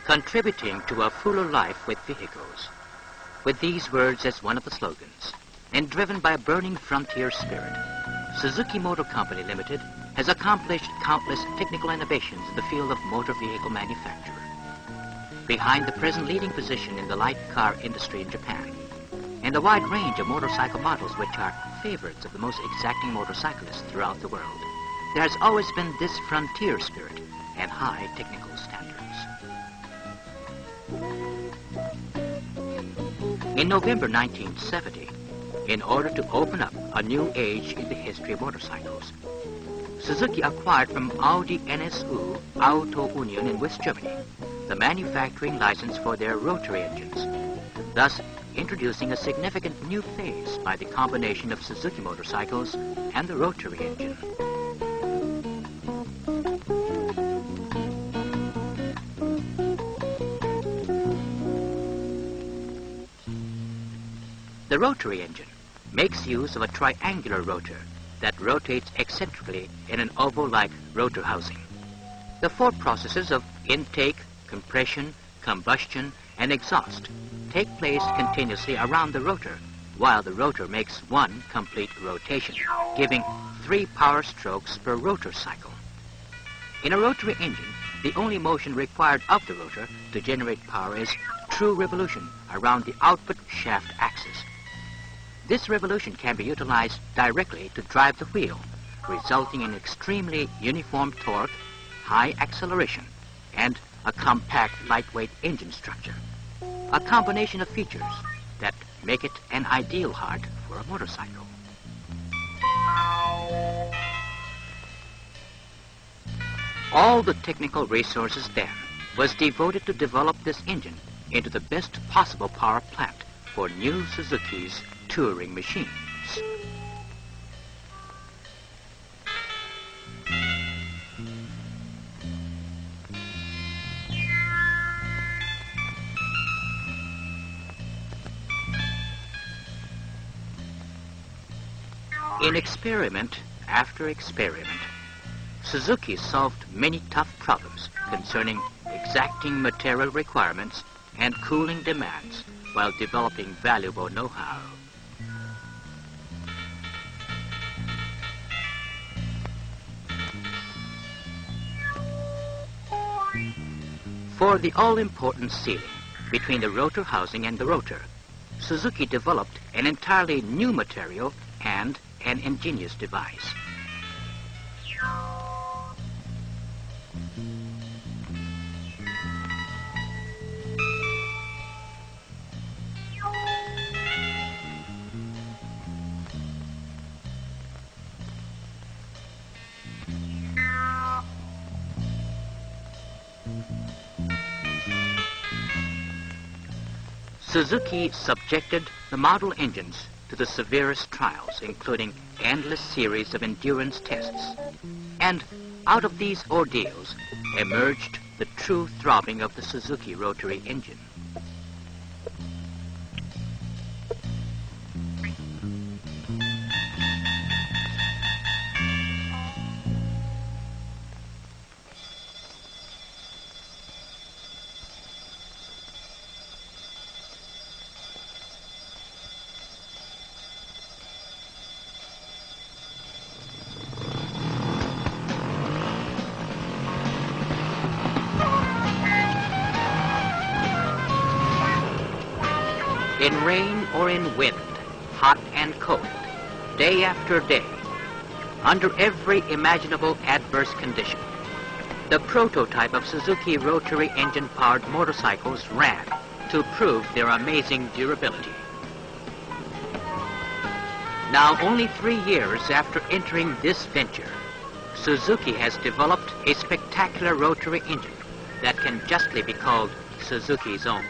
contributing to a fuller life with vehicles. With these words as one of the slogans, and driven by a burning frontier spirit, Suzuki Motor Company Limited has accomplished countless technical innovations in the field of motor vehicle manufacture. Behind the present leading position in the light car industry in Japan, and a wide range of motorcycle models which are favorites of the most exacting motorcyclists throughout the world, there has always been this frontier spirit and high technical standards. In November 1970, in order to open up a new age in the history of motorcycles, Suzuki acquired from Audi NSU Auto Union in West Germany the manufacturing license for their rotary engines, thus introducing a significant new phase by the combination of Suzuki motorcycles and the rotary engine. The rotary engine makes use of a triangular rotor that rotates eccentrically in an oval-like rotor housing. The four processes of intake, compression, combustion, and exhaust take place continuously around the rotor, while the rotor makes one complete rotation, giving 3 power strokes per rotor cycle. In a rotary engine, the only motion required of the rotor to generate power is true revolution around the output shaft axis. This revolution can be utilized directly to drive the wheel, resulting in extremely uniform torque, high acceleration, and a compact, lightweight engine structure. A combination of features that make it an ideal heart for a motorcycle. All the technical resources then was devoted to develop this engine into the best possible power plant for new Suzuki's touring machines. In experiment after experiment, Suzuki solved many tough problems concerning exacting material requirements and cooling demands while developing valuable know-how. For the all-important sealing between the rotor housing and the rotor, Suzuki developed an entirely new material and an ingenious device. Suzuki subjected the model engines to the severest trials, including endless series of endurance tests. And out of these ordeals emerged the true throbbing of the Suzuki rotary engine. In rain or in wind, hot and cold, day after day, under every imaginable adverse condition, the prototype of Suzuki rotary engine-powered motorcycles ran to prove their amazing durability. Now, only 3 years after entering this venture, Suzuki has developed a spectacular rotary engine that can justly be called Suzuki's own.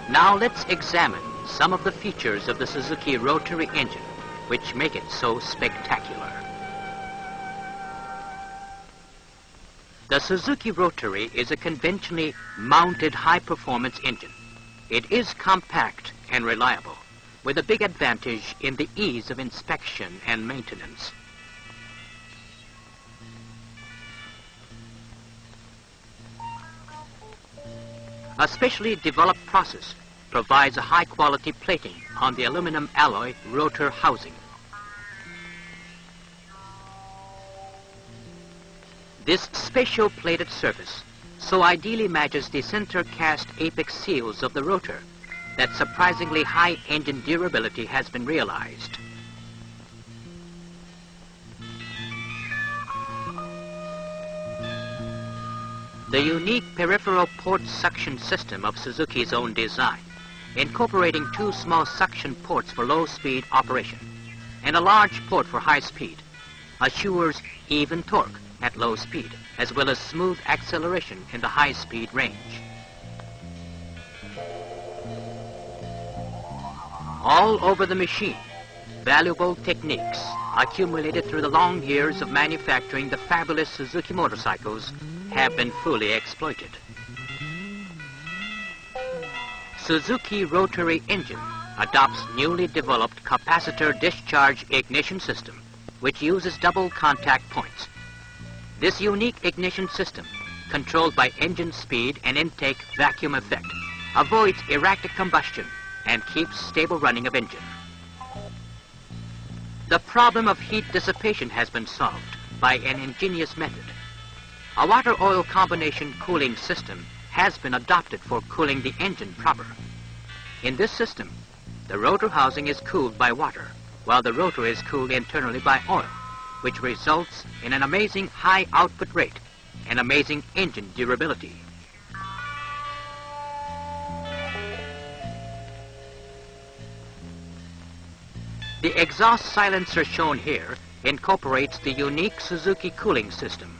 Now let's examine some of the features of the Suzuki Rotary engine which make it so spectacular. The Suzuki Rotary is a conventionally mounted high-performance engine. It is compact and reliable, with a big advantage in the ease of inspection and maintenance. A specially developed process provides a high-quality plating on the aluminum alloy rotor housing. This special plated surface so ideally matches the center cast apex seals of the rotor that surprisingly high engine durability has been realized. The unique peripheral port suction system of Suzuki's own design, incorporating two small suction ports for low-speed operation and a large port for high speed, assures even torque at low speed, as well as smooth acceleration in the high-speed range. All over the machine, valuable techniques accumulated through the long years of manufacturing the fabulous Suzuki motorcycles have been fully exploited. Suzuki Rotary engine adopts newly developed capacitor discharge ignition system, which uses double contact points. This unique ignition system, controlled by engine speed and intake vacuum effect, avoids erratic combustion and keeps stable running of engine. The problem of heat dissipation has been solved by an ingenious method. A water-oil combination cooling system has been adopted for cooling the engine proper. In this system, the rotor housing is cooled by water, while the rotor is cooled internally by oil, which results in an amazing high output rate and amazing engine durability. The exhaust silencer shown here incorporates the unique Suzuki cooling system.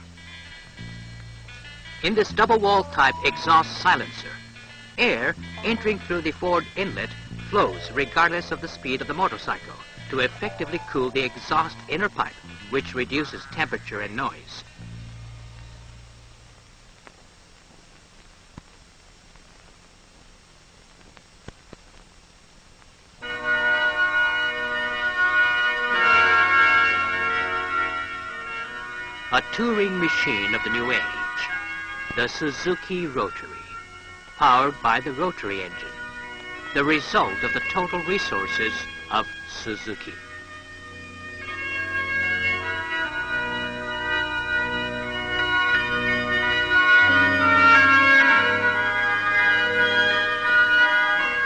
In this double-wall type exhaust silencer, air entering through the forward inlet flows regardless of the speed of the motorcycle to effectively cool the exhaust inner pipe, which reduces temperature and noise. A touring machine of the new age, the Suzuki Rotary, powered by the rotary engine, the result of the total resources of Suzuki.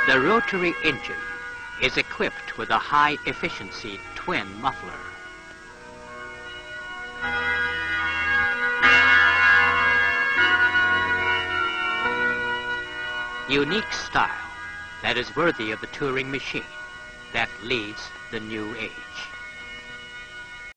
The rotary engine is equipped with a high-efficiency twin muffler. Unique style that is worthy of the touring machine that leads the new age.